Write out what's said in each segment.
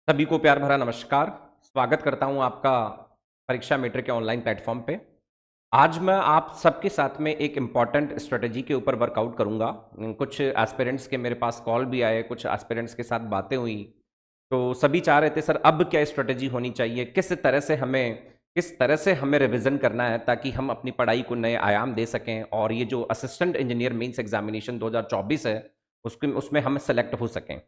सभी को प्यार भरा नमस्कार। स्वागत करता हूं आपका परीक्षा मीटर के ऑनलाइन प्लेटफॉर्म पे। आज मैं आप सबके साथ में एक इम्पॉर्टेंट स्ट्रेटजी के ऊपर वर्कआउट करूंगा। कुछ एस्पिरेंट्स के मेरे पास कॉल भी आए, कुछ एस्पिरेंट्स के साथ बातें हुई, तो सभी चाह रहे थे सर अब क्या स्ट्रेटजी होनी चाहिए, किस तरह से हमें रिवीजन करना है ताकि हम अपनी पढ़ाई को नए आयाम दे सकें और ये जो असिस्टेंट इंजीनियर मेंस एग्जामिनेशन 2024 है उसके उसमें हम सेलेक्ट हो सकें।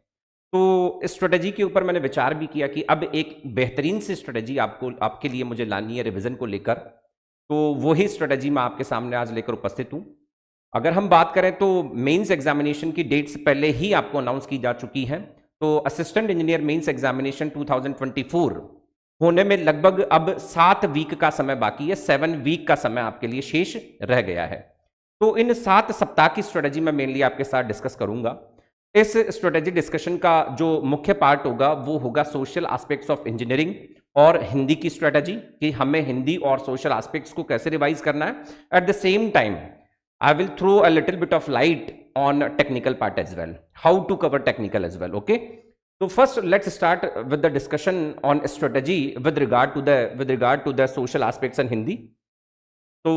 तो इस स्ट्रेटजी के ऊपर मैंने विचार भी किया कि अब एक बेहतरीन सी स्ट्रेटजी आपके लिए मुझे लानी है रिवीजन को लेकर। तो वही स्ट्रेटजी मैं आपके सामने आज लेकर उपस्थित हूं। अगर हम बात करें तो मेंस एग्जामिनेशन की डेट्स पहले ही आपको अनाउंस की जा चुकी हैं। तो असिस्टेंट इंजीनियर मेंस एग्जामिनेशन 2024 होने में लगभग अब 7 वीक का समय बाकी है, 7 वीक का समय आपके लिए शेष रह गया है। तो इन 7 सप्ताह की स्ट्रेटजी मैं मेनली आपके साथ डिस्कस करूंगा। इस स्ट्रेटेजी डिस्कशन का जो मुख्य पार्ट होगा वो होगा सोशल एस्पेक्ट्स ऑफ इंजीनियरिंग और हिंदी की स्ट्रेटजी कि हमें हिंदी और सोशल एस्पेक्ट्स को कैसे रिवाइज करना है। At the same time I will throw a little bit of light on technical part as well, how to cover technical as well. Okay, तो first let's start with the discussion on strategy with regard to the social aspects in Hindi. तो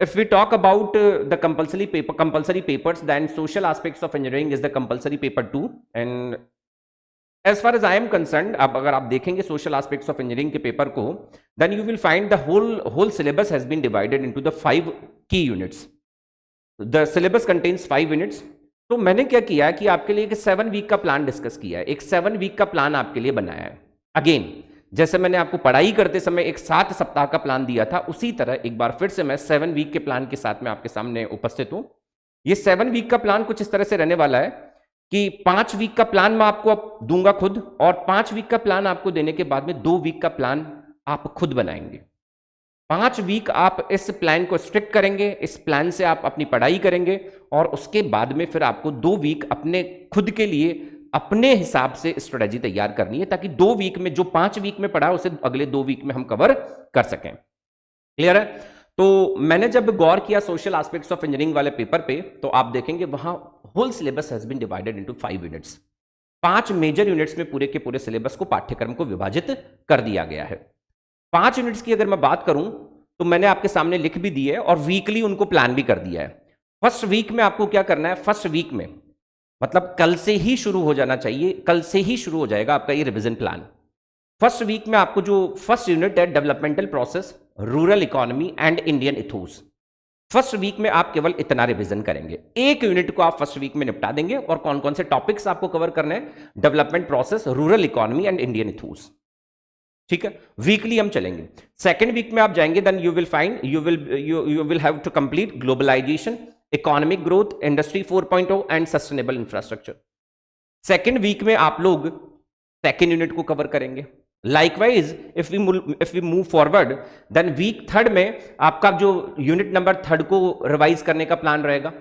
if we talk about the compulsory papers, then social aspects of engineering is the compulsory paper 2, and as far as I am concerned, अब अगर आप देखेंगे social aspects of engineering के paper को, then you will find the whole syllabus has been divided into the 5 key units. The syllabus contains 5 units. तो मैंने क्या किया कि आपके लिए एक 7 वीक का प्लान डिस्कस किया है, एक 7 वीक का प्लान आपके लिए बनाया है। अगेन जैसे मैंने आपको पढ़ाई करते समय एक 7 सप्ताह का प्लान दिया था, उसी तरह एक बार फिर से मैं 7 वीक के प्लान के साथ में आपके सामने उपस्थित हूं। ये 7 वीक का प्लान कुछ इस तरह से रहने वाला है कि 5 वीक का प्लान मैं आपको दूंगा खुद, और 5 वीक का प्लान आपको देने के बाद में 2 वीक का प्लान आप खुद बनाएंगे। 5 वीक आप इस प्लान को स्ट्रिक्ट करेंगे, इस प्लान से आप अपनी पढ़ाई करेंगे, और उसके बाद में फिर आपको 2 वीक अपने खुद के लिए अपने हिसाब से स्ट्रेटजी तैयार करनी है ताकि 2 वीक में जो 5 वीक में पढ़ा उसे अगले 2 वीक में हम कवर कर सकें। क्लियर है? तो मैंने जब गौर किया सोशल एस्पेक्ट्स ऑफ इंजीनियरिंग वाले पेपर पे, तो आप देखेंगे वहां whole syllabus has been divided into 5 units. 5 major units में पूरे के पूरे सिलेबस को, पाठ्यक्रम को विभाजित कर दिया गया है। 5 यूनिट्स की अगर मैं बात करूं तो मैंने आपके सामने लिख भी दी है और वीकली उनको प्लान भी कर दिया है। फर्स्ट वीक में आपको क्या करना है, फर्स्ट वीक में मतलब कल से ही शुरू हो जाना चाहिए, कल से ही शुरू हो जाएगा आपका ये रिवीजन प्लान। फर्स्ट वीक में आपको जो फर्स्ट यूनिट है developmental process, rural economy and Indian ethos, first week में आप केवल इतना रिवीजन करेंगे। एक यूनिट को आप फर्स्ट वीक में निपटा देंगे। और कौन कौन से टॉपिक्स आपको कवर करने हैं, development process, rural economy and Indian ethos. ठीक है, वीकली हम चलेंगे। सेकेंड वीक में आप जाएंगे, then you will find you will have to complete globalisation, economic growth, industry 4.0 and sustainable infrastructure. Second week में आप लोग सेकेंड यूनिट को कवर करेंगे। Likewise if we move forward, then week third में आपका जो यूनिट नंबर थर्ड को revise करने का प्लान रहेगा,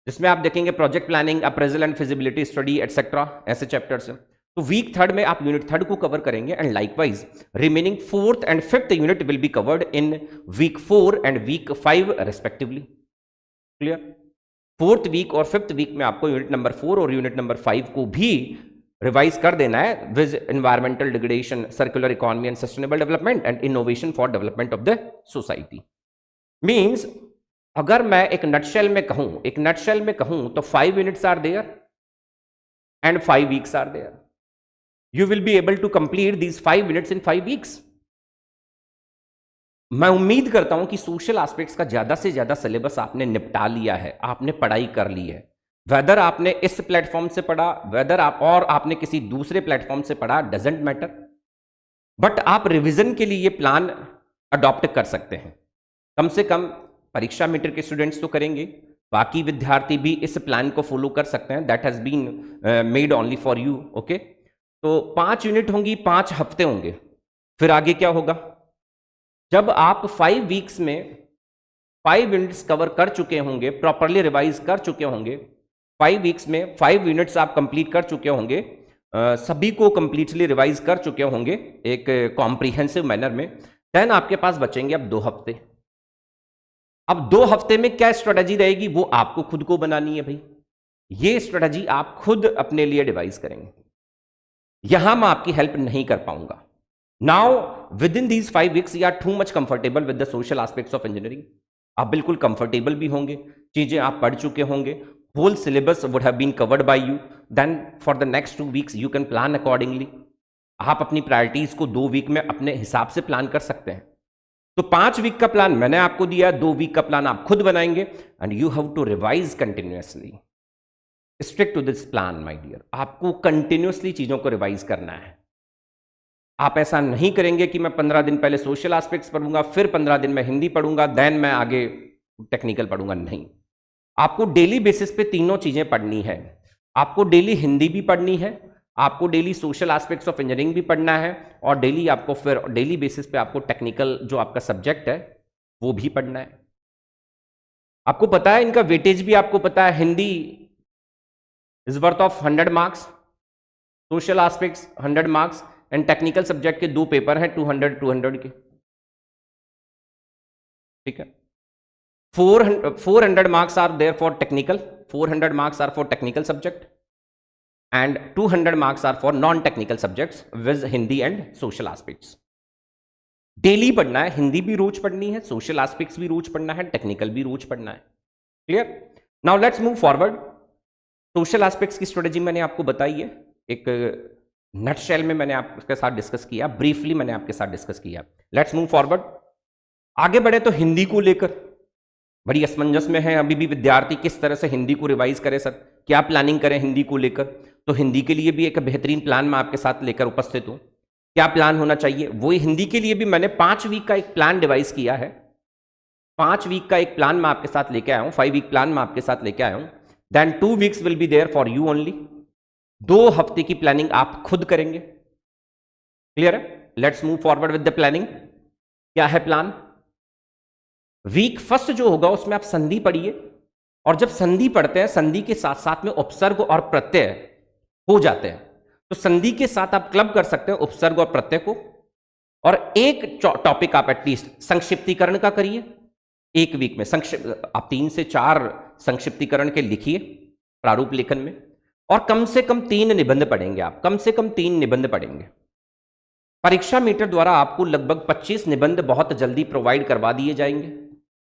जिसमें आप देखेंगे project planning, appraisal and feasibility study etcetera, ऐसे चैप्टर्स हैं। तो वीक थर्ड में आप यूनिट थर्ड को कवर करेंगे, and likewise remaining fourth and fifth unit will be covered in week 4 and week 5 respectively. Clear? Fourth week और fifth week में आपको यूनिट नंबर 4 और यूनिट नंबर 5 को भी रिवाइज कर देना है with environmental degradation, circular economy and sustainable development and innovation for development of the society. Means अगर मैं एक नटशेल में कहूं तो 5 units are there and 5 weeks are there. You will be able to complete these 5 units in 5 weeks. मैं उम्मीद करता हूं कि सोशल एस्पेक्ट्स का ज्यादा से ज्यादा सिलेबस आपने निपटा लिया है, आपने पढ़ाई कर ली है। वेदर आपने इस प्लेटफॉर्म से पढ़ा, वेदर आपने किसी दूसरे प्लेटफॉर्म से पढ़ा, डजेंट मैटर, बट आप रिवीजन के लिए ये प्लान अडॉप्ट कर सकते हैं। कम से कम परीक्षा मीटर के स्टूडेंट्स तो करेंगे, बाकी विद्यार्थी भी इस प्लान को फॉलो कर सकते हैं। That has been made only for you. Okay, तो 5 यूनिट होंगी, 5 हफ्ते होंगे। फिर आगे क्या होगा, जब आप 5 वीक्स में 5 यूनिट्स कवर कर चुके होंगे, प्रॉपरली रिवाइज कर चुके होंगे, 5 वीक्स में 5 यूनिट्स आप कंप्लीट कर चुके होंगे, सभी को कंप्लीटली रिवाइज कर चुके होंगे एक कॉम्प्रिहेंसिव मैनर में, देन आपके पास बचेंगे अब 2 हफ्ते। अब 2 हफ्ते में क्या स्ट्रेटजी रहेगी वो आपको खुद को बनानी है भाई। ये स्ट्रेटजी आप खुद अपने लिए डिवाइस करेंगे। यहां मैं आपकी हेल्प नहीं कर पाऊंगा। Now within these 5 weeks you are too much comfortable with the social aspects of engineering. आप बिल्कुल कंफर्टेबल भी होंगे, चीजें आप पढ़ चुके होंगे, whole syllabus would have been covered by you. Then for the next 2 weeks you can plan accordingly. आप अपनी प्रायोरिटीज को 2 वीक में अपने हिसाब से प्लान कर सकते हैं। तो 5 वीक का प्लान मैंने आपको दिया, 2 वीक का प्लान आप खुद बनाएंगे and you have to revise continuously. Stick to this plan my dear. आपको कंटिन्यूअसली चीजों को रिवाइज करना है। आप ऐसा नहीं करेंगे कि मैं 15 दिन पहले सोशल एस्पेक्ट्स पढ़ूंगा, फिर 15 दिन में हिंदी पढ़ूंगा, देन मैं आगे टेक्निकल पढ़ूंगा। नहीं, आपको डेली बेसिस पे तीनों चीजें पढ़नी है। आपको डेली हिंदी भी पढ़नी है, आपको daily social aspects of engineering भी पढ़ना है, और डेली आपको फिर डेली बेसिस पे आपको टेक्निकल जो आपका सब्जेक्ट है वो भी पढ़ना है। आपको पता है इनका वेटेज भी आपको पता है। Hindi is worth of 100 marks, social aspects 100 marks, and technical subject के 2 पेपर हैं 200 के। ठीक है, 400 marks are there for technical, 400 marks are for technical subject and 200 marks are for non-technical subjects with Hindi and social aspects. Daily पढ़ना है, हिंदी भी रोज पढ़नी है, सोशल एस्पेक्ट्स भी रोज पढ़ना है, टेक्निकल भी रोज पढ़ना है। Clear? Now let's move forward. Social aspects की स्ट्रेटेजी मैंने आपको बताई है, एक नटशेल में मैंने आपके साथ डिस्कस किया, ब्रीफली मैंने आपके साथ डिस्कस किया। Let's move forward. आगे बढ़े तो हिंदी को लेकर बड़ी असमंजस में है अभी भी विद्यार्थी, किस तरह से हिंदी को रिवाइज करें सर, क्या प्लानिंग करें हिंदी को लेकर। तो हिंदी के लिए भी एक बेहतरीन प्लान मैं आपके साथ लेकर उपस्थित हूं। क्या प्लान होना चाहिए, वही हिंदी के लिए भी मैंने 5 वीक का एक प्लान डिवाइस किया है। 5 वीक का एक प्लान मैं आपके साथ लेके आया हूं, 5 वीक प्लान मैं आपके साथ लेके आया हूं। Then 2 weeks will be there for you only. 2 हफ्ते की प्लानिंग आप खुद करेंगे। क्लियर है? Let's move forward with the planning. क्या है प्लान? वीक फर्स्ट जो होगा उसमें आप संधि पढ़िए, और जब संधि पढ़ते हैं संधि के साथ साथ में उपसर्ग और प्रत्यय हो जाते हैं, तो संधि के साथ आप क्लब कर सकते हैं उपसर्ग और प्रत्यय को। और एक टॉपिक आप एटलीस्ट संक्षिप्तीकरण का करिए 1 वीक में। आप 3 से 4 संक्षिप्तीकरण के लिखिए प्रारूप लेखन में, और कम से कम 3 निबंध पढ़ेंगे आप, कम से कम 3 निबंध पढ़ेंगे। परीक्षा मीटर द्वारा आपको लगभग 25 निबंध बहुत जल्दी प्रोवाइड करवा दिए जाएंगे।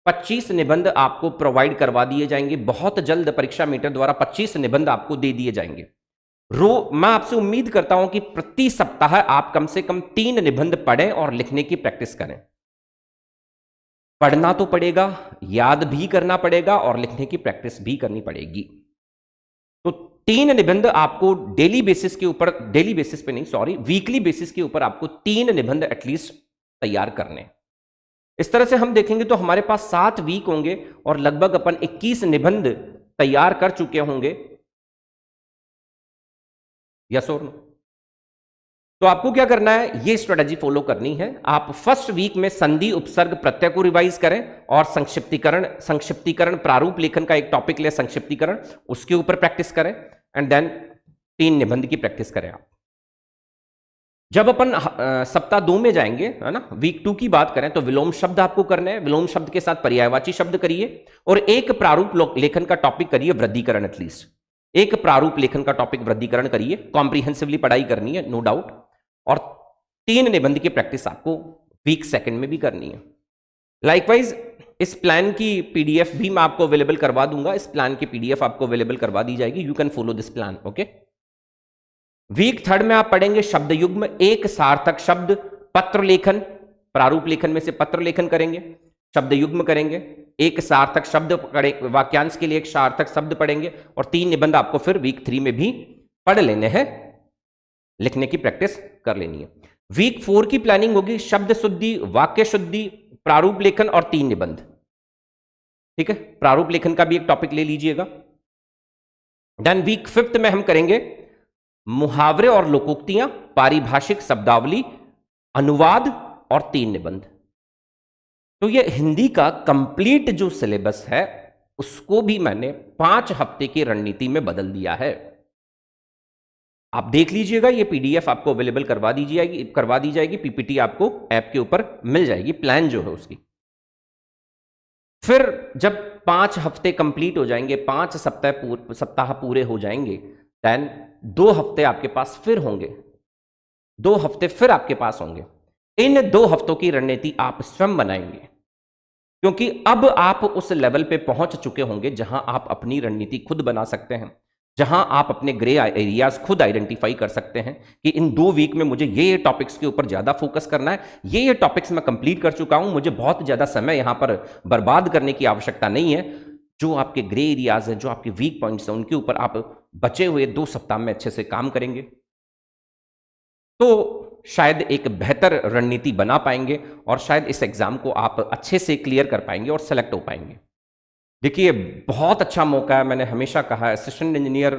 25 निबंध आपको प्रोवाइड करवा दिए जाएंगे बहुत जल्द। परीक्षा मीटर द्वारा 25 निबंध आपको दे दिए जाएंगे। मैं आपसे उम्मीद करता हूं कि प्रति सप्ताह आप कम से कम 3 निबंध पढ़ें और लिखने की प्रैक्टिस करें। पढ़ना तो पड़ेगा, याद भी करना पड़ेगा, और लिखने की प्रैक्टिस भी करनी पड़ेगी। तो 3 निबंध आपको डेली बेसिस के ऊपर, डेली बेसिस पे नहीं सॉरी, वीकली बेसिस के ऊपर आपको 3 निबंध एटलीस्ट तैयार करने। इस तरह से हम देखेंगे तो हमारे पास 7 वीक होंगे और लगभग अपन 21 निबंध तैयार कर चुके होंगे। यस और नो? तो आपको क्या करना है, ये स्ट्रेटजी फॉलो करनी है। आप फर्स्ट वीक में संधि उपसर्ग प्रत्यय को रिवाइज करें, और संक्षिप्तीकरण प्रारूप लेखन का एक टॉपिक ले संक्षिप्तीकरण, उसके ऊपर प्रैक्टिस करें, एंड देन 3 निबंध की प्रैक्टिस करें आप। जब अपन सप्ताह 2 में जाएंगे, है ना, वीक 2 की बात करें, तो विलोम शब्द आपको करने हैं। विलोम शब्द के साथ पर्यायवाची शब्द करिए, और एक प्रारूप लेखन का टॉपिक करिए वृद्धिकरण। एटलीस्ट एक प्रारूप लेखन का टॉपिक वृद्धिकरण करिए। कॉम्प्रिहेंसिवली पढ़ाई करनी है, नो डाउट। और 3 निबंध की प्रैक्टिस आपको वीक 2 में भी करनी है। लाइकवाइज इस प्लान की पीडीएफ भी मैं आपको अवेलेबल करवा दूंगा। इस प्लान की पीडीएफ आपको अवेलेबल करवा दी जाएगी। You can follow this plan, okay. Week 3 में आप पढ़ेंगे शब्द युग्म, एक सार्थक शब्द, पत्र लेखन। प्रारूप लेखन में से पत्र लेखन करेंगे, शब्द युग्म करेंगे, एक सार्थक शब्द, वाक्यांश के लिए एक सार्थक शब्द पढ़ेंगे, और 3 निबंध आपको फिर वीक 3 में भी पढ़ लेने हैं, लिखने की प्रैक्टिस कर लेनी है। वीक 4 की प्लानिंग होगी शब्द शुद्धि, वाक्य शुद्धि, प्रारूप लेखन और 3 निबंध। ठीक है, प्रारूप लेखन का भी एक टॉपिक ले लीजिएगा। देन वीक 5 में हम करेंगे मुहावरे और लोकोक्तियां, पारिभाषिक शब्दावली, अनुवाद और 3 निबंध। तो ये हिंदी का कंप्लीट जो सिलेबस है उसको भी मैंने 5 हफ्ते की रणनीति में बदल दिया है। आप देख लीजिएगा, ये पीडीएफ आपको अवेलेबल करवा दी जाएगी, पीपीटी आपको ऐप के ऊपर मिल जाएगी, प्लान जो है उसकी। फिर जब 5 हफ्ते कंप्लीट हो जाएंगे, 5 सप्ताह पूरे हो जाएंगे, देन 2 हफ्ते आपके पास फिर होंगे 2 हफ्ते फिर आपके पास होंगे। इन 2 हफ्तों की रणनीति आप स्वयं बनाएंगे, क्योंकि अब आप उस लेवल पे पहुंच चुके होंगे जहां आप अपनी रणनीति खुद बना सकते हैं, जहां आप अपने ग्रे एरियाज खुद आइडेंटिफाई कर सकते हैं कि इन 2 वीक में मुझे ये टॉपिक्स के ऊपर ज्यादा फोकस करना है, ये टॉपिक्स मैं कंप्लीट कर चुका हूं, मुझे बहुत ज्यादा समय यहां पर बर्बाद करने की आवश्यकता नहीं है। जो आपके ग्रे एरियाज हैं, जो आपके वीक पॉइंट्स हैं, उनके ऊपर आप बचे हुए 2 सप्ताह में अच्छे से काम करेंगे, तो शायद एक बेहतर रणनीति बना पाएंगे और शायद इस एग्जाम को आप अच्छे से क्लियर कर पाएंगे और सेलेक्ट हो पाएंगे। देखिए, बहुत अच्छा मौका है। मैंने हमेशा कहा, assistant engineer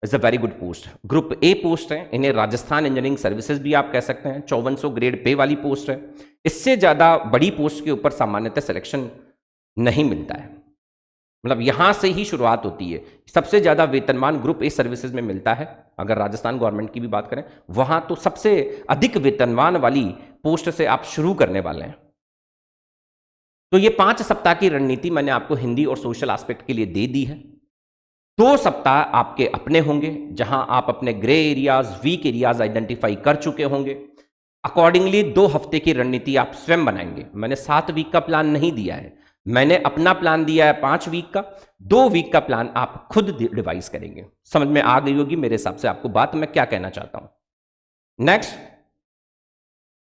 is a very good post. Group A post है, इन्हें राजस्थान इंजीनियरिंग सर्विसेज भी आप कह सकते हैं। 5400 ग्रेड पे वाली पोस्ट है। इससे ज्यादा बड़ी पोस्ट के ऊपर सामान्यतः सिलेक्शन नहीं मिलता है, मतलब यहां से ही शुरुआत होती है। सबसे ज्यादा वेतनमान ग्रुप ए सर्विसेज में मिलता है। अगर राजस्थान गवर्नमेंट की भी बात करें, वहां तो सबसे अधिक वेतनमान वाली पोस्ट से आप शुरू करने वाले हैं। तो ये 5 सप्ताह की रणनीति मैंने आपको हिंदी और सोशल एस्पेक्ट के लिए दे दी है। 2 सप्ताह आपके अपने होंगे, जहां आप अपने grey areas, weak areas identify कर चुके होंगे। अकॉर्डिंगली 2 हफ्ते की रणनीति आप स्वयं बनाएंगे। मैंने 7 वीक का प्लान नहीं दिया है, मैंने अपना प्लान दिया है 5 वीक का। 2 वीक का प्लान आप खुद डिवाइस करेंगे। समझ में आ गई होगी मेरे हिसाब से आपको बात मैं क्या कहना चाहता हूं। नेक्स्ट,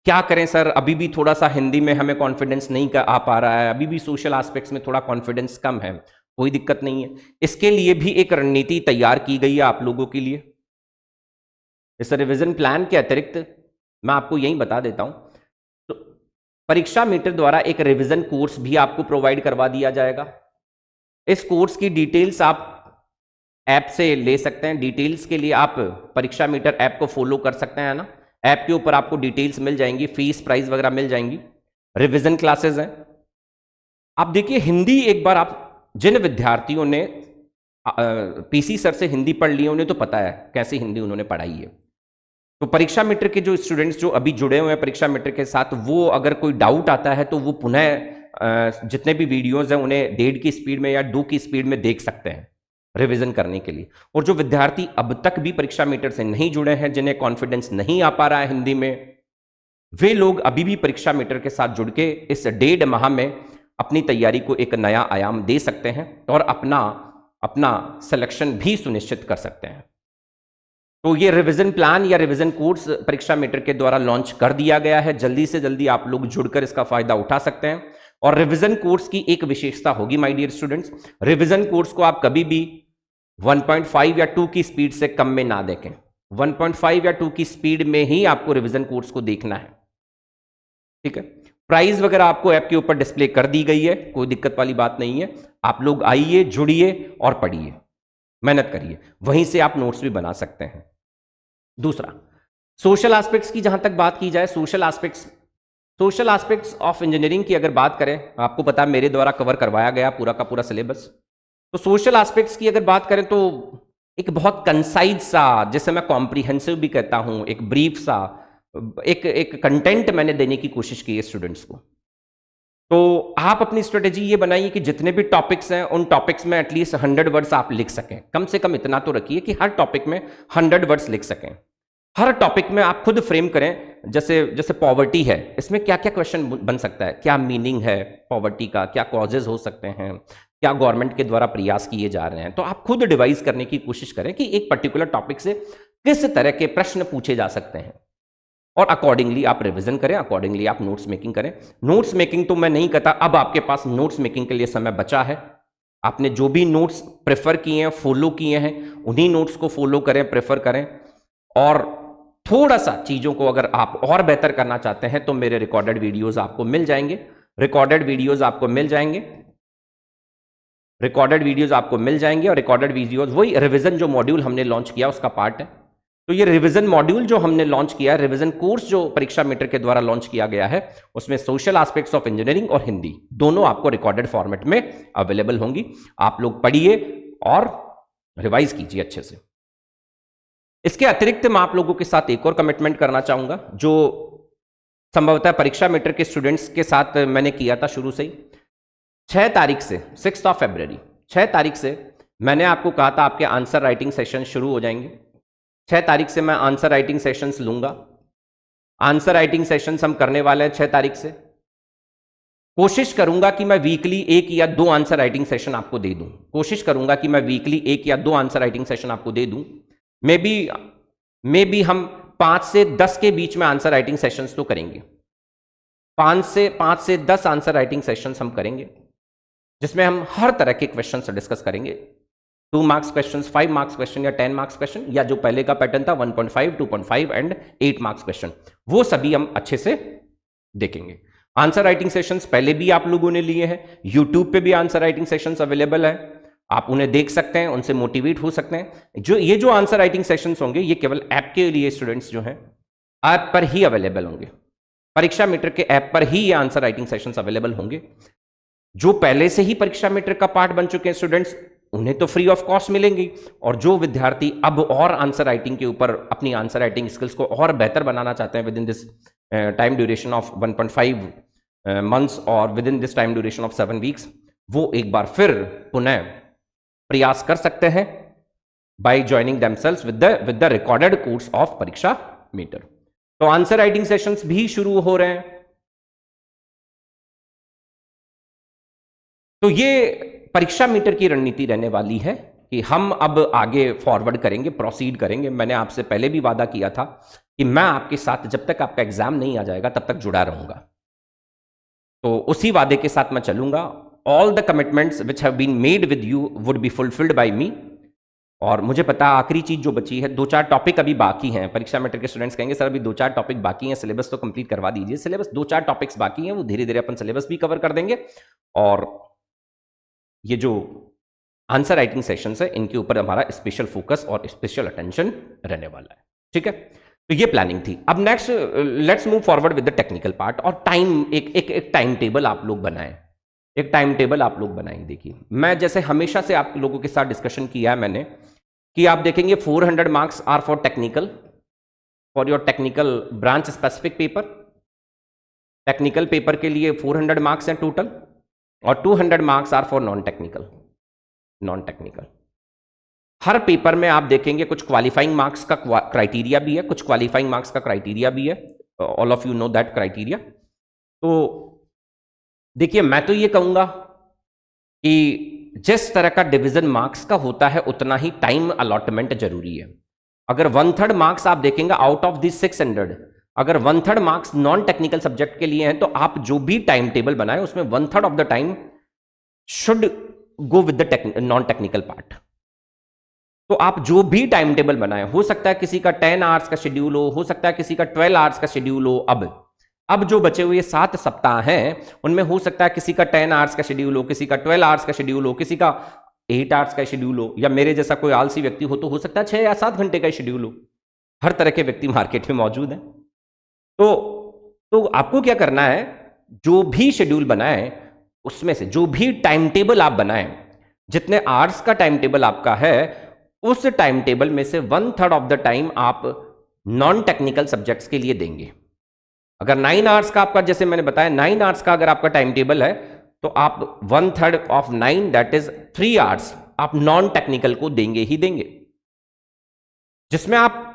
क्या करें सर, अभी भी थोड़ा सा हिंदी में हमें कॉन्फिडेंस नहीं आ पा रहा है, अभी भी सोशल एस्पेक्ट्स में थोड़ा कॉन्फिडेंस कम है। कोई दिक्कत नहीं है, इसके लिए भी एक रणनीति तैयार की गई है आप लोगों के लिए। इस रिवीजन प्लान के अतिरिक्त मैं आपको यही बता देता हूं, तो परीक्षा मीटर द्वारा एक रिवीजन कोर्स भी आपको प्रोवाइड करवा दिया जाएगा। इस कोर्स की डिटेल्स आप ऐप से ले सकते हैं। डिटेल्स के लिए आप परीक्षा मीटर ऐप को फॉलो कर सकते हैं ना। ऐप के ऊपर आपको डिटेल्स मिल जाएंगी, फीस प्राइस वगैरह मिल जाएंगी। रिवीजन क्लासेस हैं। आप देखिए, हिंदी एक बार आप जिन विद्यार्थियों ने पीसी सर से हिंदी पढ़ ली, उन्हें तो पता है कैसी हिंदी उन्होंने पढ़ाई है। तो परीक्षा मित्र के जो स्टूडेंट्स जो अभी जुड़े हुए हैं परीक्षा मित्र के साथ, वो अगर कोई डाउट आता है तो वो पुनः जितने भी वीडियोस हैं उन्हें 1.5 की स्पीड में या 2 की स्पीड में देख सकते हैं रिवीजन करने के लिए। और जो विद्यार्थी अब तक भी परीक्षा मीटर से नहीं जुड़े हैं, जिन्हें कॉन्फिडेंस नहीं आ पा रहा है हिंदी में, वे लोग अभी भी परीक्षा मीटर के साथ जुड़ के इस 1.5 माह में अपनी तैयारी को एक नया आयाम दे सकते हैं और अपना सिलेक्शन भी सुनिश्चित कर सकते हैं। तो ये रिवीजन प्लान या रिवीजन कोर्स परीक्षा मीटर के द्वारा लॉन्च कर दिया गया है। जल्दी से जल्दी आप लोग जुड़कर इसका फायदा उठा सकते हैं। और रिवीजन कोर्स की एक विशेषता होगी my dear students, revision course को आप कभी भी 1.5 या 2 की स्पीड से कम में ना देखें। 1.5 या 2 की स्पीड में ही आपको रिवीजन कोर्स को देखना है, ठीक है। प्राइस वगैरह आपको ऐप के ऊपर डिस्प्ले कर दी गई है, कोई दिक्कत वाली बात नहीं है। आप लोग आइए, जुड़िए और पढ़िए, मेहनत करिए, वहीं से आप नोट्स भी बना सकते हैं। दूसरा, सोशल एस्पेक्ट्स की जहां तक बात की जाए, सोशल एस्पेक्ट्स ऑफ इंजीनियरिंग की अगर बात करें, आपको पता है मेरे द्वारा कवर करवाया गया पूरा का पूरा सिलेबस। तो सोशल एस्पेक्ट्स की अगर बात करें तो एक बहुत कंसाइज सा, जिसे मैं कॉम्प्रिहेंसिव भी कहता हूं, एक ब्रीफ सा एक कंटेंट मैंने देने की कोशिश की है स्टूडेंट्स को। तो आप अपनी स्ट्रेटेजी ये बनाइए कि जितने भी टॉपिक्स हैं उन टॉपिक्स में एटलीस्ट 100 वर्ड्स आप लिख सकें। कम से कम इतना तो रखिए कि हर टॉपिक में 100 वर्ड्स लिख सकें। हर टॉपिक में आप खुद फ्रेम करें, जैसे पॉवर्टी है, इसमें क्या क्या क्वेश्चन बन सकता है, क्या मीनिंग है पॉवर्टी का, क्या कॉजेज हो सकते हैं, क्या गवर्नमेंट के द्वारा प्रयास किए जा रहे हैं। तो आप खुद डिवाइस करने की कोशिश करें कि एक पर्टिकुलर टॉपिक से किस तरह के प्रश्न पूछे जा सकते हैं और अकॉर्डिंगली आप रिवीजन करें, अकॉर्डिंगली आप नोट्स मेकिंग करें। नोट्स मेकिंग तो मैं नहीं कहता, अब आपके पास नोट्स मेकिंग के लिए समय बचा है। आपने जो भी नोट्स प्रेफर किए हैं, फॉलो किए हैं, उन्हीं नोट्स को फॉलो करें, प्रेफर करें। और थोड़ा सा चीजों को अगर आप और बेहतर करना चाहते हैं तो मेरे रिकॉर्डेड वीडियोस आपको मिल जाएंगे, रिकॉर्डेड वीडियोस आपको मिल जाएंगे और रिकॉर्डेड वीडियोस वही रिवीजन जो मॉड्यूल हमने लॉन्च किया उसका पार्ट है। तो ये रिवीजन मॉड्यूल जो हमने लॉन्च किया, रिवीजन कोर्स जो परीक्षा मीटर के द्वारा लॉन्च किया गया है, उसमें सोशल एस्पेक्ट्स ऑफ इंजीनियरिंग और हिंदी दोनों आपको रिकॉर्डेड फॉर्मेट में अवेलेबल होंगी। आप लोग पढ़िए और रिवाइज कीजिए अच्छे से। इसके अतिरिक्त मैं आप लोगों के साथ एक और कमिटमेंट करना चाहूंगा, जो संभवतः परीक्षा मीटर के स्टूडेंट्स के साथ मैंने किया था शुरू से ही। 6 तारीख से 6 फरवरी 6 तारीख से मैंने आपको कहा था आपके आंसर राइटिंग सेशन शुरू हो जाएंगे। 6 तारीख से मैं आंसर राइटिंग सेशंस लूंगा। आंसर राइटिंग सेशंस हम करने वाले हैं 6 तारीख से। कोशिश करूंगा कि मैं वीकली 1 या 2 आंसर राइटिंग सेशन आपको दे दूं। कोशिश करूंगा कि मैं वीकली 1 या 2 आंसर राइटिंग सेशन आपको दे दूं। मे बी हम 5 से 10 के बीच में आंसर राइटिंग सेशंस तो करेंगे। 5 से 10 आंसर राइटिंग सेशंस हम करेंगे, जिसमें हम हर तरह के क्वेश्चंस डिस्कस करेंगे। 2 मार्क्स क्वेश्चन, 5 मार्क्स क्वेश्चन या 10 मार्क्स क्वेश्चन, या जो पहले का पैटर्न था 1.5, 2.5 एंड 8 मार्क्स क्वेश्चन, वो सभी हम अच्छे से देखेंगे। आंसर राइटिंग सेशंस पहले भी आप लोगों ने लिए हैं, यूट्यूब पे भी आंसर राइटिंग सेशंस अवेलेबल है, आप उन्हें देख सकते हैं, उनसे मोटिवेट हो सकते हैं। जो आंसर राइटिंग सेशंस होंगे ये केवल ऐप के लिए स्टूडेंट्स जो हैं ऐप पर ही अवेलेबल होंगे। परीक्षा मीटर के ऐप पर ही ये आंसर राइटिंग सेशंस अवेलेबल होंगे। जो पहले से ही परीक्षा मीटर का पार्ट बन चुके हैं स्टूडेंट्स, उन्हें तो फ्री ऑफ कॉस्ट मिलेंगी, और जो विद्यार्थी अब और आंसर राइटिंग के ऊपर अपनी आंसर राइटिंग स्किल्स को और बेहतर बनाना चाहते हैं within this time duration of 1.5 months और within this time duration of 7 weeks, वो एक बार फिर पुनः प्रयास कर सकते हैं by joining themselves with the recorded course of परीक्षा मीटर। तो आंसर राइटिंग सेशंस भी शुरू हो रहे हैं। तो ये परीक्षा मीटर की रणनीति रहने वाली है कि हम अब आगे फॉरवर्ड करेंगे, प्रोसीड करेंगे। मैंने आपसे पहले भी वादा किया था कि मैं आपके साथ जब तक आपका एग्जाम नहीं आ जाएगा तब तक जुड़ा रहूंगा, तो उसी वादे के साथ मैं चलूंगा। All the commitments which have been made with you would be fulfilled by me. और मुझे पता आखिरी चीज जो बची है, 2-4 टॉपिक अभी बाकी हैं। परीक्षा मीटर के स्टूडेंट्स कहेंगे सर अभी 2-4 टॉपिक बाकी हैं, सिलेबस तो कंप्लीट करवा दीजिए। सिलेबस 2-4 टॉपिक्स बाकी हैं, वो धीरे धीरे अपन सिलेबस भी कवर कर देंगे, और ये जो आंसर राइटिंग सेशंस है इनके ऊपर हमारा स्पेशल फोकस और स्पेशल अटेंशन रहने वाला है। ठीक है, तो ये प्लानिंग थी। अब next let's move forward with the technical part. और टाइम एक टाइम टेबल आप लोग बनाएं, एक टाइम टेबल आप लोग बनाएं। देखिए, मैं जैसे हमेशा से आप लोगों के साथ डिस्कशन किया है मैंने कि आप देखेंगे 400 marks are for technical, for your technical branch specific paper. Technical paper के लिए 400 मार्क्स हैं टोटल, और 200 marks are for non technical. हर पेपर में आप देखेंगे कुछ क्वालिफाइंग मार्क्स का क्राइटेरिया भी है, कुछ क्वालिफाइंग मार्क्स का क्राइटेरिया भी है। All of you know that criteria. तो देखिए, मैं तो ये कहूंगा कि जिस तरह का डिवीजन मार्क्स का होता है उतना ही टाइम अलॉटमेंट जरूरी है। अगर 1/3 मार्क्स आप देखेंगे आउट ऑफ दिस 600, अगर 1/3 मार्क्स नॉन टेक्निकल सब्जेक्ट के लिए हैं, तो आप जो भी टाइम टेबल बनाए उसमें 1/3 of the time should go with the non technical part. तो आप जो भी टाइम टेबल बनाए, हो सकता है किसी का 10 आवर्स का शेड्यूल हो सकता है किसी का 12 आवर्स का शेड्यूल हो। अब जो बचे हुए 7 सप्ताह हैं उनमें हो सकता है किसी का 10 आवर्स का शेड्यूल हो, किसी का 12 आवर्स का शेड्यूल हो, किसी का 8 आवर्स का शेड्यूल हो, या मेरे जैसा कोई आलसी व्यक्ति हो तो हो सकता है 6 या 7 घंटे का शेड्यूल हो। हर तरह के व्यक्ति मार्केट में मौजूद हैं। तो आपको क्या करना है, जो भी शेड्यूल बनाए उसमें से जो भी टाइम टेबल आप बनाएं, जितने आवर्स का टाइम टेबल आपका है उस टाइम टेबल में से 1/3 ऑफ द टाइम आप नॉन टेक्निकल सब्जेक्ट्स के लिए देंगे। अगर 9 आवर्स का आपका, जैसे मैंने बताया 9 आवर्स का अगर आपका टाइम टेबल है, तो आप 1/3 ऑफ 9 दैट इज 3 आवर्स आप नॉन टेक्निकल को देंगे ही देंगे, जिसमें आप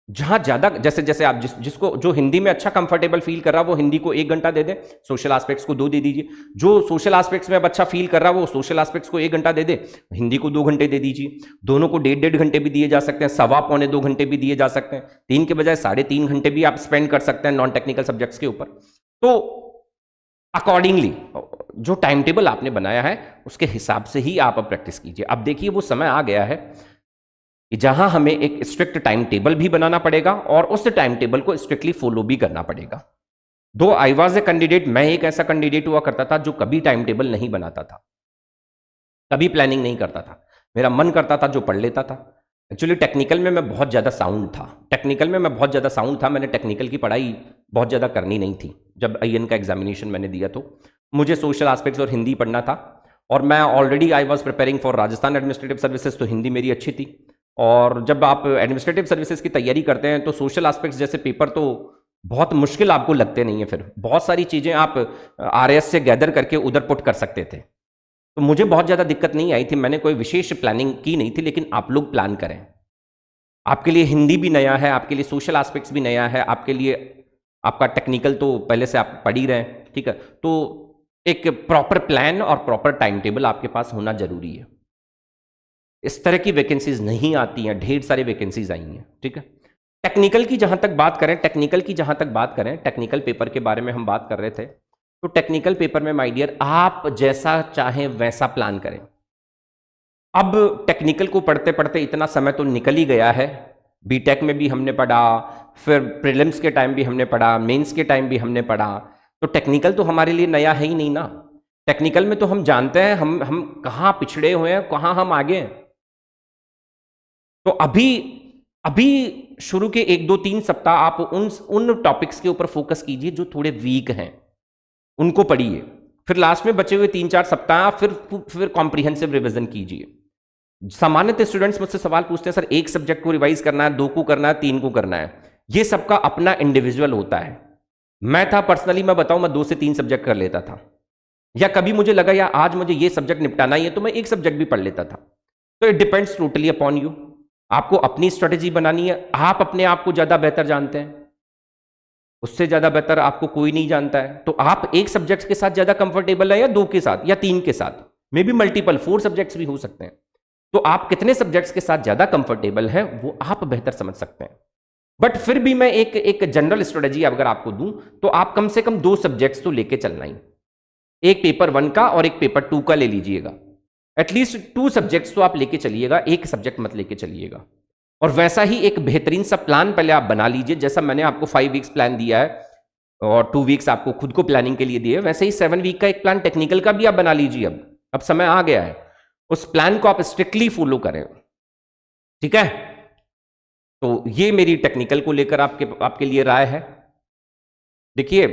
जहां ज्यादा, जैसे जैसे आप जिसको जो हिंदी में अच्छा कंफर्टेबल फील कर रहा है वो हिंदी को 1 घंटा दे दे, सोशल एस्पेक्ट्स को 2 दे दीजिए। जो सोशल एस्पेक्ट्स में अब अच्छा फील कर रहा है वो सोशल एस्पेक्ट्स को 1 घंटा दे दे, हिंदी को 2 घंटे दे दीजिए। दोनों को 1.5 घंटे भी दिए जा सकते हैं, 1.25-2 घंटे भी दिए जा सकते हैं, 3 के बजाय 3.5 घंटे भी आप स्पेंड कर सकते हैं नॉन टेक्निकल सब्जेक्ट्स के ऊपर। तो अकॉर्डिंगली जो टाइम टेबल आपने बनाया है उसके हिसाब से ही आप अब प्रैक्टिस कीजिए। अब देखिए, वो समय आ गया है कि जहां हमें एक स्ट्रिक्ट टाइम टेबल भी बनाना पड़ेगा और उस टाइम टेबल को स्ट्रिक्टली फॉलो भी करना पड़ेगा। दो आई वाज ए कैंडिडेट, मैं एक ऐसा कैंडिडेट हुआ करता था जो कभी टाइम टेबल नहीं बनाता था, कभी प्लानिंग नहीं करता था, मेरा मन करता था जो पढ़ लेता था। एक्चुअली टेक्निकल में मैं बहुत ज़्यादा साउंड था, मैंने टेक्निकल की पढ़ाई बहुत ज़्यादा करनी नहीं थी। जब IN का एग्जामिनेशन मैंने दिया तो मुझे सोशल एस्पेक्ट्स और हिंदी पढ़ना था, और मैं already I was preparing for Rajasthan administrative services, तो हिंदी मेरी अच्छी थी। और जब आप एडमिनिस्ट्रेटिव सर्विसेज की तैयारी करते हैं तो सोशल एस्पेक्ट्स जैसे पेपर तो बहुत मुश्किल आपको लगते नहीं है, फिर बहुत सारी चीज़ें आप RAS से गैदर करके उधर पुट कर सकते थे। तो मुझे बहुत ज़्यादा दिक्कत नहीं आई थी, मैंने कोई विशेष प्लानिंग की नहीं थी। लेकिन आप लोग प्लान करें, आपके लिए हिंदी भी नया है, आपके लिए सोशल एस्पेक्ट्स भी नया है, आपके लिए आपका टेक्निकल तो पहले से आप पढ़ ही रहे हैं, ठीक है। तो एक प्रॉपर प्लान और प्रॉपर टाइम टेबल आपके पास होना जरूरी है। इस तरह की वैकेंसीज नहीं आती हैं, ढेर सारी वैकेंसीज आई हैं, ठीक है। टेक्निकल की जहां तक बात करें, टेक्निकल पेपर के बारे में हम बात कर रहे थे, तो टेक्निकल पेपर में माय डियर आप जैसा चाहें वैसा प्लान करें। अब टेक्निकल को पढ़ते पढ़ते इतना समय तो निकल ही गया है, बीटेक में भी हमने पढ़ा, फिर प्रीलिम्स के टाइम भी हमने पढ़ा, मेंस के टाइम भी हमने पढ़ा, तो टेक्निकल तो हमारे लिए नया है ही नहीं ना। टेक्निकल में तो हम जानते हैं हम कहाँ पिछड़े हुए हैं, कहाँ हम आगे हैं। तो अभी अभी शुरू के 1-2-3 सप्ताह आप उन टॉपिक्स के ऊपर फोकस कीजिए जो थोड़े वीक हैं, उनको पढ़िए। फिर लास्ट में बचे हुए 3-4 सप्ताह फिर कॉम्प्रिहेंसिव रिवीजन कीजिए। सामान्यतः स्टूडेंट्स मुझसे सवाल पूछते हैं, सर एक सब्जेक्ट को रिवाइज करना है, 2 को करना है, 3 को करना है। ये सबका अपना इंडिविजुअल होता है। मैं था पर्सनली, मैं बताऊं, मैं 2 से 3 सब्जेक्ट कर लेता था, या कभी मुझे लगा या आज मुझे ये सब्जेक्ट निपटाना ही है तो मैं एक सब्जेक्ट भी पढ़ लेता था। तो it depends totally upon you. आपको अपनी स्ट्रेटेजी बनानी है। आप अपने आप को ज्यादा बेहतर जानते हैं, उससे ज्यादा बेहतर आपको कोई नहीं जानता है। तो आप एक सब्जेक्ट के साथ ज्यादा कंफर्टेबल है, या 2 के साथ, या 3 के साथ, मे बी मल्टीपल 4 सब्जेक्ट्स भी हो सकते हैं। तो आप कितने सब्जेक्ट्स के साथ ज्यादा कंफर्टेबल हैं वो आप बेहतर समझ सकते हैं। बट फिर भी मैं एक जनरल स्ट्रेटेजी अगर आपको दूं तो आप कम से कम 2 सब्जेक्ट्स तो लेके चलना ही। एक पेपर 1 का और एक पेपर 2 का ले लीजिएगा। एटलीस्ट 2 सब्जेक्ट्स तो आप लेके चलिएगा, एक सब्जेक्ट मत लेके चलिएगा। और वैसा ही एक बेहतरीन सा प्लान पहले आप बना लीजिए। जैसा मैंने आपको 5 वीक्स प्लान दिया है और 2 वीक्स आपको खुद को प्लानिंग के लिए दिए, वैसे ही 7 वीक का एक प्लान टेक्निकल का भी आप बना लीजिए। अब समय आ गया है, उस प्लान को आप स्ट्रिक्टली फॉलो करें, ठीक है। तो ये मेरी टेक्निकल को लेकर आपके लिए राय है। देखिए,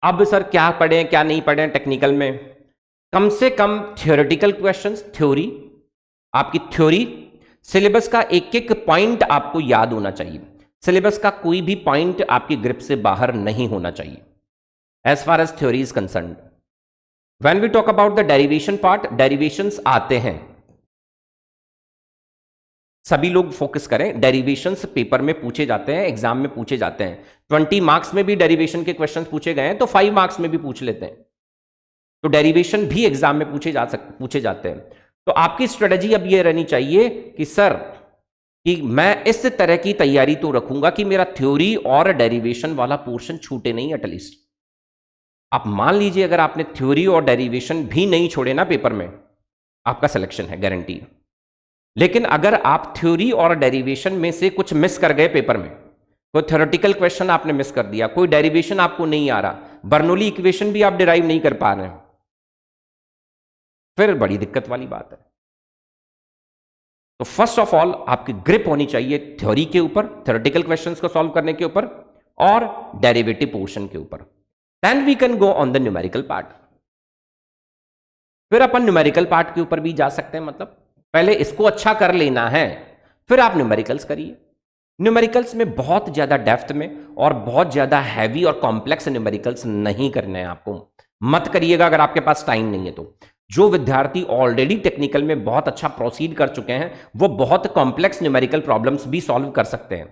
अब सर क्या पढ़ें क्या नहीं पढ़ें टेक्निकल में, कम से कम थियोरेटिकल क्वेश्चंस, थ्योरी, आपकी थ्योरी, सिलेबस का एक एक पॉइंट आपको याद होना चाहिए। सिलेबस का कोई भी पॉइंट आपकी ग्रिप से बाहर नहीं होना चाहिए as far as theory is concerned. When we talk about the derivation part, derivations आते हैं, सभी लोग फोकस करें। डेरिवेशंस पेपर में पूछे जाते हैं, एग्जाम में पूछे जाते हैं। 20 मार्क्स में भी डेरिवेशन के क्वेश्चंस पूछे गए हैं तो 5 मार्क्स में भी पूछ लेते हैं। तो डेरिवेशन भी एग्जाम में पूछे जाते हैं। तो आपकी स्ट्रेटजी अब ये रहनी चाहिए कि सर कि मैं इस तरह की तैयारी तो रखूंगा कि मेरा थ्योरी और डेरिवेशन वाला पोर्शन छूटे नहीं एटलीस्ट। आप मान लीजिए अगर आपने थ्योरी और डेरिवेशन भी नहीं छोड़े ना पेपर में, आपका सिलेक्शन है गारंटी। लेकिन अगर आप थ्योरी और डेरिवेशन में से कुछ मिस कर गए पेपर में, कोई थ्योरेटिकल क्वेश्चन आपने मिस कर दिया, कोई डेरिवेशन आपको नहीं आ रहा, बर्नौली इक्वेशन भी आप डिराइव नहीं कर पा रहे हैं, फिर बड़ी दिक्कत वाली बात है। तो फर्स्ट ऑफ ऑल आपकी ग्रिप होनी चाहिए थ्योरी के ऊपर, थ्योरेटिकल क्वेश्चंस को सॉल्व करने के ऊपर, और डेरिवेटिव पोर्शन के ऊपर। Then we can go on the numerical part. फिर अपन न्यूमेरिकल पार्ट के ऊपर भी जा सकते हैं। मतलब पहले इसको अच्छा कर लेना है, फिर आप न्यूमेरिकल्स करिए। न्यूमेरिकल्स में बहुत ज्यादा डेप्थ में और बहुत ज्यादा हैवी और कॉम्प्लेक्स न्यूमेरिकल्स नहीं करने हैं आपको, मत करिएगा अगर आपके पास टाइम नहीं है तो। जो विद्यार्थी ऑलरेडी टेक्निकल में बहुत अच्छा प्रोसीड कर चुके हैं वो बहुत कॉम्प्लेक्स न्यूमेरिकल प्रॉब्लम्स भी सॉल्व कर सकते हैं।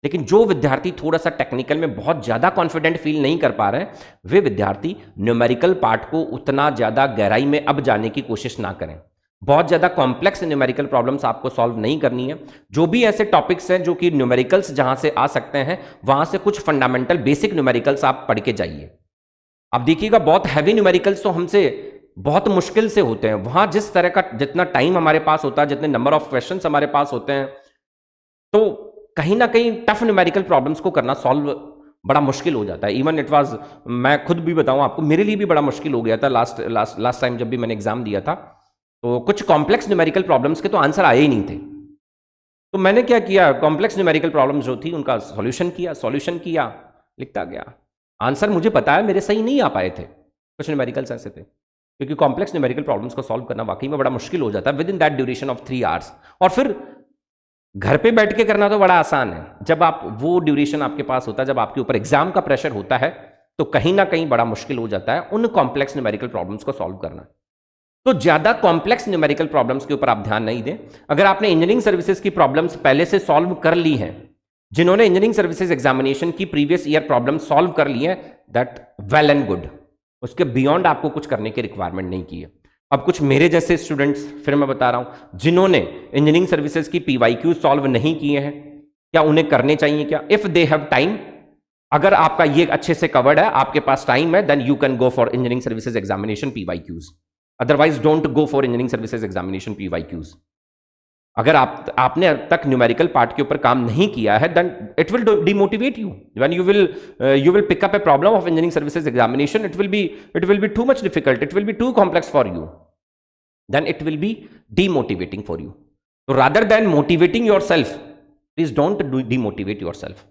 लेकिन जो विद्यार्थी थोड़ा सा टेक्निकल में बहुत ज्यादा कॉन्फिडेंट फील नहीं कर पा रहे हैं, वे विद्यार्थी न्यूमेरिकल पार्ट को उतना ज्यादा गहराई में अब जाने की कोशिश ना करें। बहुत ज्यादा कॉम्प्लेक्स न्यूमेरिकल प्रॉब्लम्स आपको सॉल्व नहीं करनी है। जो भी ऐसे टॉपिक्स हैं जो कि न्यूमेरिकल्स जहां से आ सकते हैं, वहां से कुछ फंडामेंटल बेसिक न्यूमेरिकल्स आप पढ़ के जाइए। अब देखिएगा, बहुत हैवी न्यूमेरिकल्स तो हमसे बहुत मुश्किल से होते हैं। वहां जिस तरह का जितना टाइम हमारे पास होता है, जितने नंबर ऑफ क्वेश्चंस हमारे पास होते हैं, तो कहीं ना कहीं टफ न्यूमेरिकल प्रॉब्लम्स को करना सॉल्व बड़ा मुश्किल हो जाता है। इवन इट वाज, मैं खुद भी बताऊं आपको, मेरे लिए भी बड़ा मुश्किल हो गया था लास्ट टाइम जब भी मैंने एग्जाम दिया था। तो कुछ कॉम्प्लेक्स न्यूमेरिकल प्रॉब्लम्स के तो आंसर आए ही नहीं थे। तो मैंने क्या किया, कॉम्प्लेक्स न्यूमेरिकल प्रॉब्लम्स जो थी उनका सॉल्यूशन किया, लिखता गया। आंसर मुझे पता है मेरे सही नहीं आ पाए थे, कुछ न्यूमेरिकल्स ऐसे थे, क्योंकि कॉम्प्लेक्स न्यूमेरिकल प्रॉब्लम्स को सॉल्व करना वाकई में बड़ा मुश्किल हो जाता है with in that duration of 3 hours. और फिर घर पे बैठ के करना तो बड़ा आसान है, जब आप वो ड्यूरेशन आपके पास होता है, जब आपके ऊपर एग्जाम का प्रेशर होता है, तो कहीं ना कहीं बड़ा मुश्किल हो जाता है उन कॉम्प्लेक्स न्यूमेरिकल प्रॉब्लम्स को सॉल्व करना। तो ज्यादा कॉम्प्लेक्स न्यूमेरिकल प्रॉब्लम्स के ऊपर आप ध्यान नहीं दें। अगर आपने इंजीनियरिंग सर्विसेज की प्रॉब्लम्स पहले से सॉल्व कर ली हैं, जिन्होंने इंजीनियरिंग सर्विसेज एग्जामिनेशन की प्रीवियस ईयर प्रॉब्लम सॉल्व कर ली है, दैट वेल एंड गुड, उसके बियॉन्ड आपको कुछ करने की रिक्वायरमेंट नहीं की है। अब कुछ मेरे जैसे स्टूडेंट्स, फिर मैं बता रहा हूं, जिन्होंने इंजीनियरिंग सर्विसेज की पीवाईक्यू सॉल्व नहीं किए हैं, क्या उन्हें करने चाहिए क्या? इफ दे हैव टाइम, अगर आपका ये अच्छे से कवर्ड है, आपके पास टाइम है, then you can go for engineering services examination PYQs. Otherwise don't go for engineering services examination PYQs. अगर आपने अब तक न्यूमेरिकल पार्ट के ऊपर काम नहीं किया है, then it will demotivate you when you will pick up a problem of engineering services examination. It will be too much difficult, it will be too complex for you, then it will be demotivating for you. तो rather than motivating yourself, please don't demotivate yourself.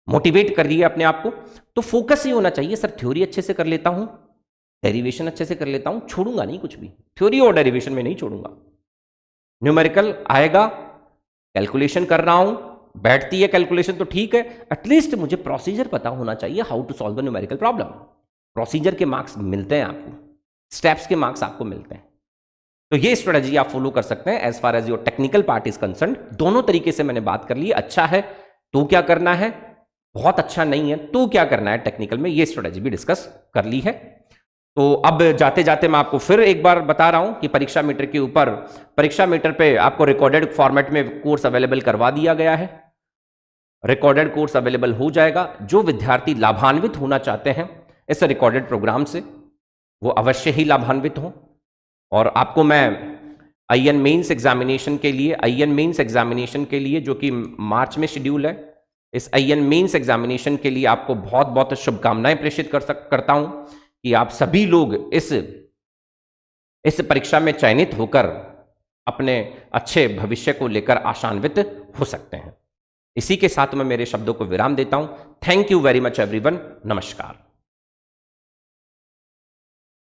Motivate करिए अपने आप को। तो focus ही होना चाहिए, sir theory अच्छे से कर लेता हूं, डेरिवेशन अच्छे से कर लेता हूं, छोड़ूंगा नहीं कुछ भी, थ्योरी और डेरिवेशन में नहीं छोड़ूंगा। न्यूमेरिकल आएगा, कैलकुलेशन कर रहा हूं, बैठती है कैलकुलेशन तो ठीक है, एटलीस्ट मुझे प्रोसीजर पता होना चाहिए, how to solve the numerical problem. Procedure के मार्क्स मिलते हैं आपको, स्टेप्स के मार्क्स आपको मिलते हैं। तो ये स्ट्रेटजी आप फॉलो कर सकते हैं as far as your technical part is concern. दोनों तरीके से मैंने बात कर ली, अच्छा है तो क्या करना है, बहुत अच्छा नहीं है तो क्या करना है, टेक्निकल में ये स्ट्रेटजी भी डिस्कस कर ली है। तो अब जाते जाते मैं आपको फिर एक बार बता रहा हूं कि परीक्षा मीटर के ऊपर, परीक्षा मीटर पे आपको रिकॉर्डेड फॉर्मेट में कोर्स अवेलेबल करवा दिया गया है। रिकॉर्डेड कोर्स अवेलेबल हो जाएगा। जो विद्यार्थी लाभान्वित होना चाहते हैं इस रिकॉर्डेड प्रोग्राम से, वो अवश्य ही लाभान्वित हों। और आपको मैं आईएन मेंस एग्जामिनेशन के लिए, आईएन मेंस एग्जामिनेशन के लिए जो कि मार्च में शेड्यूल है, इस आईएन मेंस एग्जामिनेशन के लिए आपको बहुत बहुत शुभकामनाएं प्रेषित करता हूं कि आप सभी लोग इस परीक्षा में चयनित होकर अपने अच्छे भविष्य को लेकर आशान्वित हो सकते हैं। इसी के साथ मैं मेरे शब्दों को विराम देता हूं। Thank you very much everyone. नमस्कार।